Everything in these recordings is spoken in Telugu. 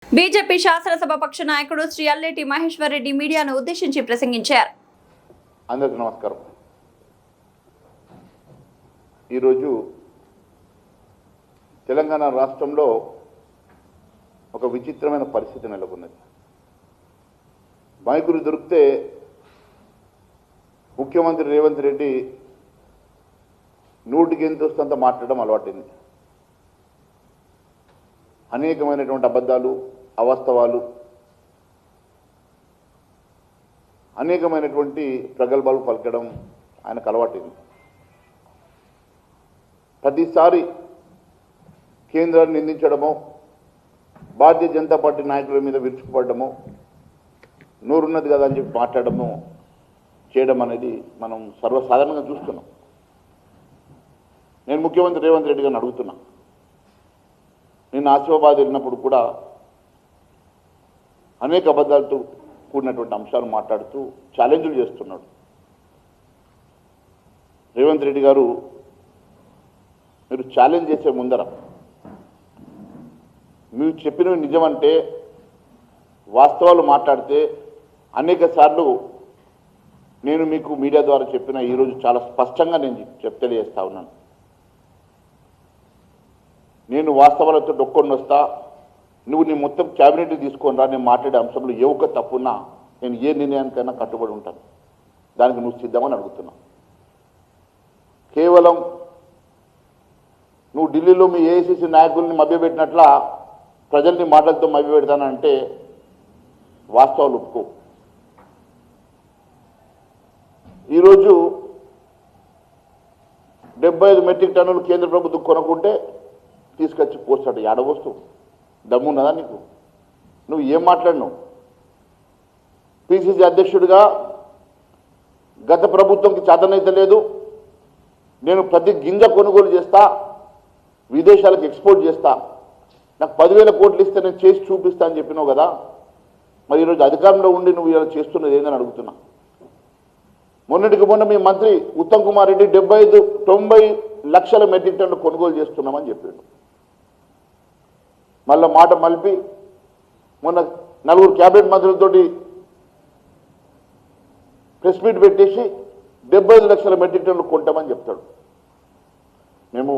బీజేపీ శాసనసభాపక్ష నాయకుడు శ్రీ అల్లేటి మహేశ్వర్ రెడ్డి మీడియాను ఉద్దేశించి ప్రసంగించారు. అందరికీ నమస్కారం. ఈరోజు తెలంగాణ రాష్ట్రంలో ఒక విచిత్రమైన పరిస్థితి నెలకొన్నది. మైకులు దొరికితే ముఖ్యమంత్రి రేవంత్ రెడ్డి నూటికి ఎంత వస్తుందంత మాట్లాడడం అలవాటైంది. అనేకమైనటువంటి అబద్ధాలు, అవాస్తవాలు, అనేకమైనటువంటి ప్రగల్భాలు పలకడం ఆయనకు అలవాటైంది. ప్రతిసారి కేంద్రాన్ని నిందించడమో, భారతీయ జనతా పార్టీ నాయకుల మీద విరుచుకుపడమో, నోరున్నది కదా అని చెప్పి మాట్లాడము చేయడం అనేది మనం సర్వసాధారణంగా చూస్తున్నాం. నేను ముఖ్యమంత్రి రేవంత్ రెడ్డి గారిని అడుగుతున్నా, నేను ఆసిఫాబాద్ వెళ్ళినప్పుడు కూడా అనేక అబద్ధాలతో కూడినటువంటి అంశాలు మాట్లాడుతూ ఛాలెంజ్లు చేస్తున్నాడు. రేవంత్ రెడ్డి గారు, మీరు ఛాలెంజ్ చేసే ముందర మీరు చెప్పినవి నిజమంటే, వాస్తవాలు మాట్లాడితే అనేక సార్లు నేను మీకు మీడియా ద్వారా చెప్పిన ఈరోజు చాలా స్పష్టంగా నేను తెలియజేస్తా ఉన్నాను. నేను వాస్తవాలతో ఒక్కొని వస్తా, నువ్వు నీ మొత్తం క్యాబినెట్ తీసుకొని రా, నేను మాట్లాడే అంశంలో ఏ ఒక్క తప్పున్నా నేను ఏ నిర్ణయానికైనా కట్టుబడి ఉంటాను. దానికి నువ్వు సిద్ధమని అడుగుతున్నా. కేవలం నువ్వు ఢిల్లీలో మీ ఏఐసిసి నాయకుల్ని మభ్యపెట్టినట్ల ప్రజల్ని మాటలతో మభ్యపెడతానంటే వాస్తవాలు ఒప్పుకో. ఈరోజు 75 మెట్రిక్ టన్నులు కేంద్ర ప్రభుత్వం కొనుక్కుంటే తీసుకొచ్చి పోస్తాడు. ఏడవస్తూ దమ్మున్నదా నీకు? నువ్వు ఏం మాట్లాడినావు? పిసిసి అధ్యక్షుడిగా గత ప్రభుత్వంకి చేతనైతే లేదు, నేను ప్రతి గింజ కొనుగోలు చేస్తా, విదేశాలకు ఎక్స్పోర్ట్ చేస్తా, నాకు 10,000 కోట్లు ఇస్తే నేను చేసి చూపిస్తా అని చెప్పినావు కదా. మరి ఈరోజు అధికారంలో ఉండి నువ్వు ఇలా చేస్తున్నది ఏందని అడుగుతున్నా. మొన్నటికి మొన్న మీ మంత్రి ఉత్తమ్ కుమార్ రెడ్డి 90 లక్షల మెట్రిక్ టన్ను కొనుగోలు చేస్తున్నామని చెప్పాడు. మళ్ళీ మాట మలిపి మొన్న 4 క్యాబినెట్ మంత్రులతోటి ప్రెస్ మీట్ పెట్టేసి 75 లక్షల మెట్రిక్ టన్నులు కొంటామని చెప్తాడు. మేము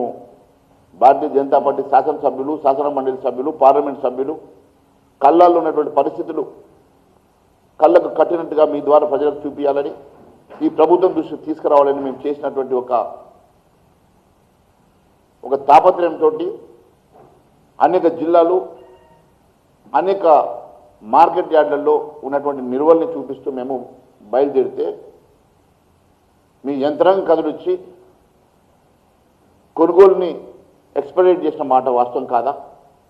భారతీయ జనతా పార్టీ శాసనసభ్యులు, శాసన మండలి సభ్యులు, పార్లమెంట్ సభ్యులు కళ్ళల్లో ఉన్నటువంటి పరిస్థితులు కళ్ళకు కట్టినట్టుగా మీ ద్వారా ప్రజలకు చూపించాలని, ఈ ప్రభుత్వం దృష్టికి తీసుకురావాలని మేము చేసినటువంటి ఒక తాపత్రయంతో అనేక జిల్లాలు, అనేక మార్కెట్ యార్డులలో ఉన్నటువంటి నిల్వల్ని చూపిస్తూ మేము బయలుదేరితే మీ యంత్రాంగం కదిలిచ్చి కొనుగోలుని ఎక్స్పెడిట్ చేసిన మాట వాస్తవం కాదా?